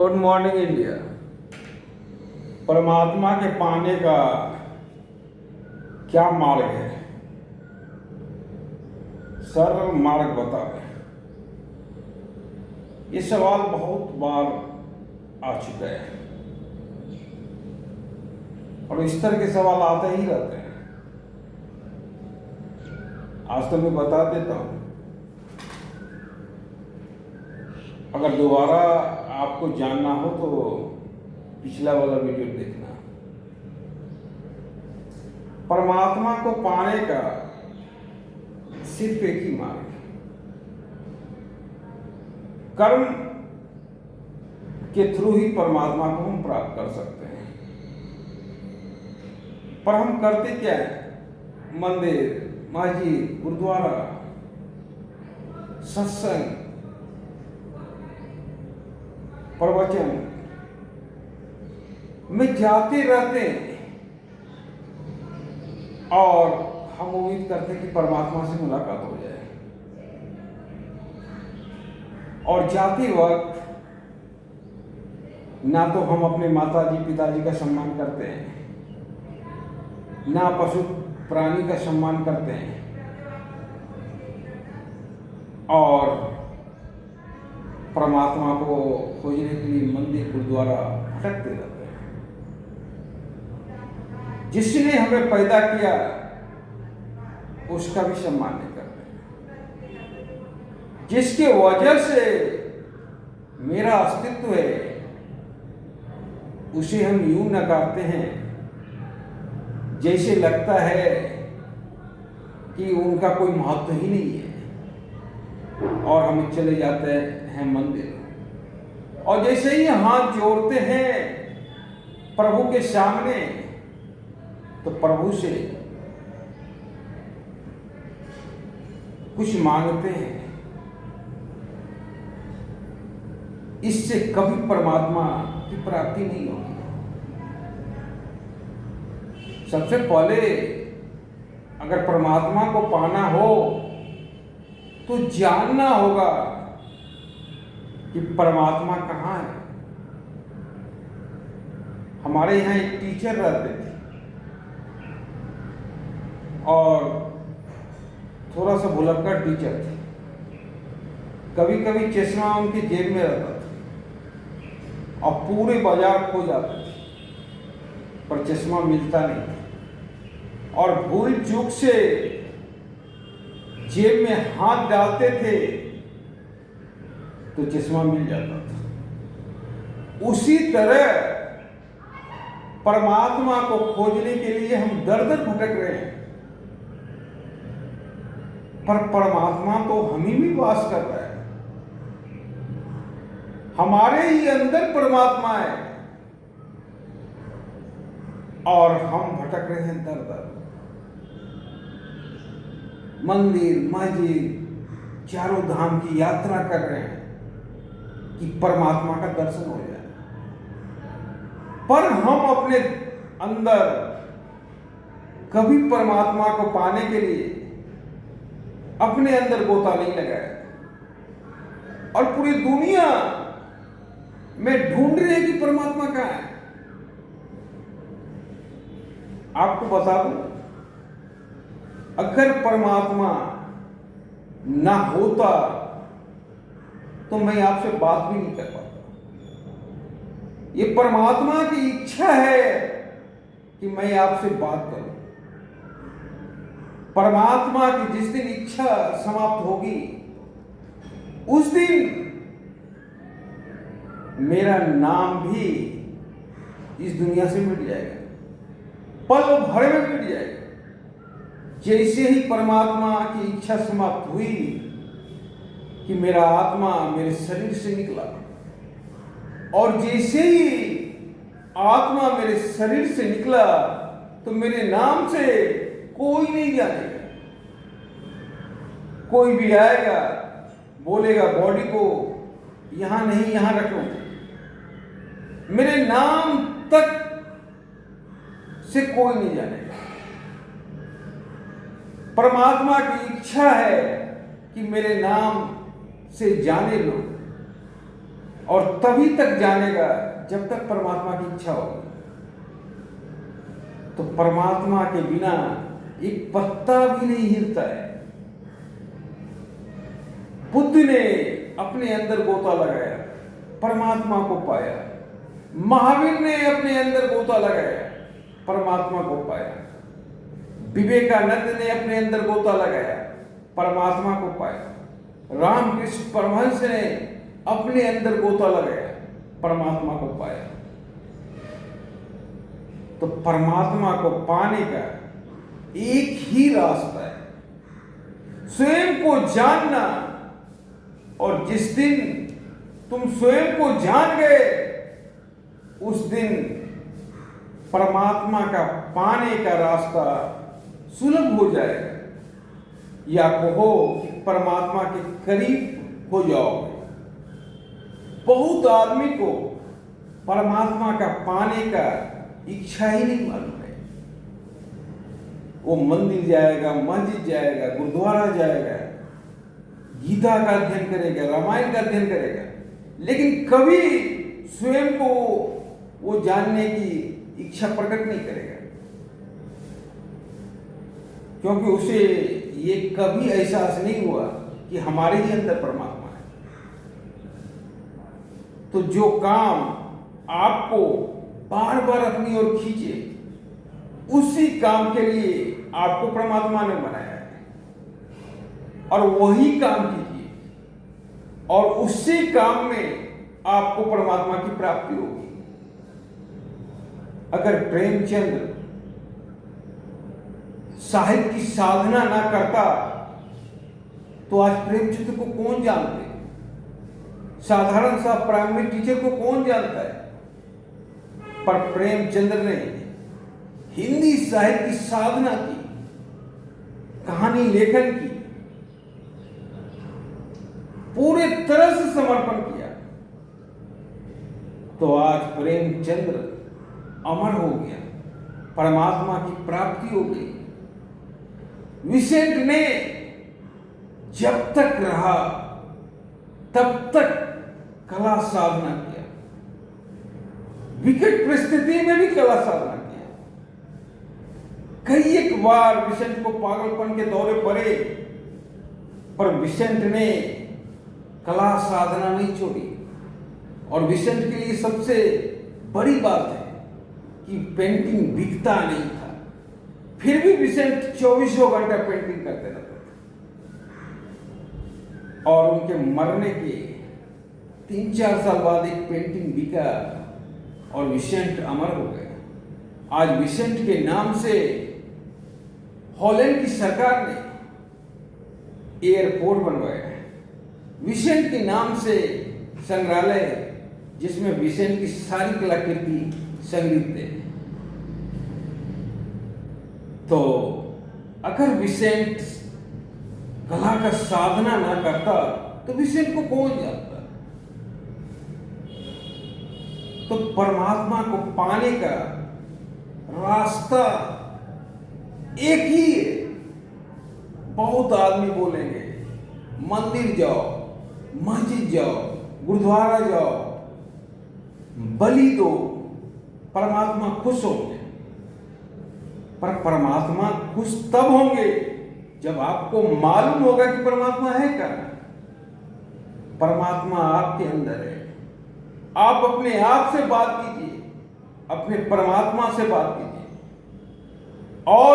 Good morning India. परमात्मा के पाने का क्या मार्ग है? सरल मार्ग बताओ। ये सवाल बहुत बार आ चुका है और इस तरह के सवाल आते ही रहते हैं। आज तो मैं बता देता हूं, अगर दोबारा आपको जानना हो तो पिछला वाला वीडियो देखना। परमात्मा को पाने का सिर्फ एक ही मार्ग है, कर्म के थ्रू ही परमात्मा को हम प्राप्त कर सकते हैं। पर हम करते क्या है? मंदिर, मस्जिद, गुरुद्वारा, सत्संग, प्रवचन में जाते रहते हैं और हम उम्मीद करते हैं कि परमात्मा से मुलाकात हो जाए। और जाते वक्त ना तो हम अपने माताजी पिताजी का सम्मान करते हैं, ना पशु प्राणी का सम्मान करते हैं, और परमात्मा को खोजने के लिए मंदिर गुरुद्वारा भटकते रहते हैं। जिसने हमें पैदा किया उसका भी सम्मान नहीं करते। जिसके वजह से मेरा अस्तित्व है उसे हम यूं नकारते हैं जैसे लगता है कि उनका कोई महत्व ही नहीं है, और हम चले जाते हैं मंदिर। और जैसे ही हाथ जोड़ते हैं प्रभु के सामने तो प्रभु से कुछ मांगते हैं। इससे कभी परमात्मा की प्राप्ति नहीं होगी। सबसे पहले अगर परमात्मा को पाना हो तो जानना होगा कि परमात्मा कहाँ है। हमारे यहाँ एक टीचर रहते थे और थोड़ा सा भुलक्कड़ टीचर थे। कभी कभी चश्मा उनकी जेब में रहता था और पूरे बाजार खो जाते थे, पर चश्मा मिलता नहीं था। और भूल चूक से जेब में हाथ डालते थे तो चश्मा मिल जाता था। उसी तरह परमात्मा को खोजने के लिए हम दर दर भटक रहे हैं, पर परमात्मा तो हम ही में वास कर रहा है। हमारे ही अंदर परमात्मा है और हम भटक रहे हैं दर दर। मंदिर मस्जिद चारों धाम की यात्रा कर रहे हैं कि परमात्मा का दर्शन हो जाए, पर हम अपने अंदर कभी परमात्मा को पाने के लिए अपने अंदर गोता नहीं लगाए और पूरी दुनिया में ढूंढ रहे हैं कि परमात्मा कहाँ है। आपको बता दूं, अगर परमात्मा ना होता तो मैं आपसे बात भी नहीं कर पाता। ये परमात्मा की इच्छा है कि मैं आपसे बात करूं। परमात्मा की जिस दिन इच्छा समाप्त होगी उस दिन मेरा नाम भी इस दुनिया से मिट जाएगा, पल भर में मिट जाएगा। जैसे ही परमात्मा की इच्छा समाप्त हुई कि मेरा आत्मा मेरे शरीर से निकला, और जैसे ही आत्मा मेरे शरीर से निकला तो मेरे नाम से कोई नहीं जानेगा। कोई भी आएगा बोलेगा बॉडी को यहां नहीं यहां रखो, मेरे नाम तक से कोई नहीं जानेगा। परमात्मा की इच्छा है कि मेरे नाम से जाने लोग, और तभी तक जानेगा जब तक परमात्मा की इच्छा होगी। तो परमात्मा के बिना एक पत्ता भी नहीं हिलता है। बुद्ध ने अपने अंदर गोता लगाया, परमात्मा को पाया। महावीर ने अपने अंदर गोता लगाया, परमात्मा को पाया। विवेकानंद ने अपने अंदर गोता लगाया, परमात्मा को पाया। रामकृष्ण परमहंस ने अपने अंदर गोता लगाया, परमात्मा को पाया। तो परमात्मा को पाने का एक ही रास्ता है, स्वयं को जानना। और जिस दिन तुम स्वयं को जान गए, उस दिन परमात्मा का पाने का रास्ता सुलभ हो जाएगा, या कहो कि परमात्मा के करीब हो जाओगे। बहुत आदमी को परमात्मा का पाने का इच्छा ही नहीं मालूम है। वो मंदिर जाएगा, मस्जिद जाएगा, गुरुद्वारा जाएगा, गीता का अध्ययन करेगा, रामायण का अध्ययन करेगा, लेकिन कभी स्वयं को वो जानने की इच्छा प्रकट नहीं करेगा, क्योंकि उसे ये कभी एहसास नहीं हुआ कि हमारे ही अंदर परमात्मा है। तो जो काम आपको बार बार अपनी ओर खींचे, उसी काम के लिए आपको परमात्मा ने बनाया है, और वही काम कीजिए, और उसी काम में आपको परमात्मा की प्राप्ति होगी। अगर प्रेमचंद साहित्य की साधना ना करता तो आज प्रेमचंद को कौन जानते? साधारण सा प्राइमरी टीचर को कौन जानता है? पर प्रेमचंद ने हिंदी साहित्य की साधना की, कहानी लेखन की, पूरे तरह से समर्पण किया। तो आज प्रेमचंद्र अमर हो गया, परमात्मा की प्राप्ति हो गई। विसेंट ने जब तक रहा तब तक कला साधना किया, विकट परिस्थिति में भी कला साधना किया। कई एक बार विसेंट को पागलपन के दौरे पड़े, पर विसेंट ने कला साधना नहीं छोड़ी। और विसेंट के लिए सबसे बड़ी बात है कि पेंटिंग बिकता नहीं था, फिर भी विसेंट 24 घंटा पेंटिंग करते रहते थे। और उनके मरने के 3-4 साल बाद एक पेंटिंग बिका और विसेंट अमर हो गया। आज विसेंट के नाम से हॉलैंड की सरकार ने एयरपोर्ट बनवाया है। विसेंट के नाम से संग्रहालय, जिसमें विसेंट की सारी कलाकृति संग्रहित है। तो अगर विसेंट कला का साधना ना करता तो विसेंट को कौन जानता? तो परमात्मा को पाने का रास्ता एक ही है। बहुत आदमी बोलेंगे मंदिर जाओ, मस्जिद जाओ, गुरुद्वारा जाओ, बलि दो, परमात्मा खुश होंगे। पर परमात्मा खुश तब होंगे जब आपको मालूम होगा कि परमात्मा है क्या। परमात्मा आपके अंदर है। आप अपने आप से बात कीजिए, अपने परमात्मा से बात कीजिए, और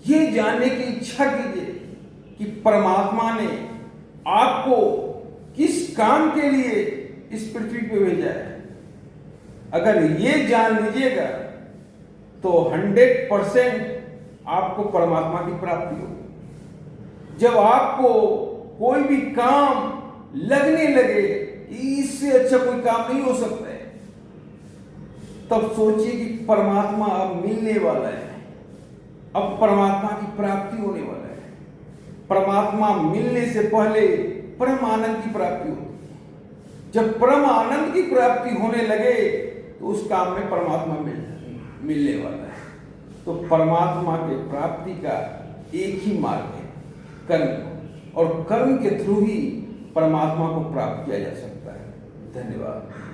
ये जानने की इच्छा कीजिए कि परमात्मा ने आपको किस काम के लिए इस पृथ्वी पे भेजा है। अगर ये जान लीजिएगा तो 100% आपको परमात्मा की प्राप्ति होगी। जब आपको कोई भी काम लगने लगे इससे अच्छा कोई काम नहीं हो सकता है, तब सोचिए कि परमात्मा अब मिलने वाला है, अब परमात्मा की प्राप्ति होने वाला है। परमात्मा मिलने से पहले परम आनंद की प्राप्ति होती है। जब परम आनंद की प्राप्ति होने लगे तो उस काम में परमात्मा मिलने वाला है। तो परमात्मा के प्राप्ति का एक ही मार्ग है, कर्म, और कर्म के थ्रू ही परमात्मा को प्राप्त किया जा सकता है। धन्यवाद।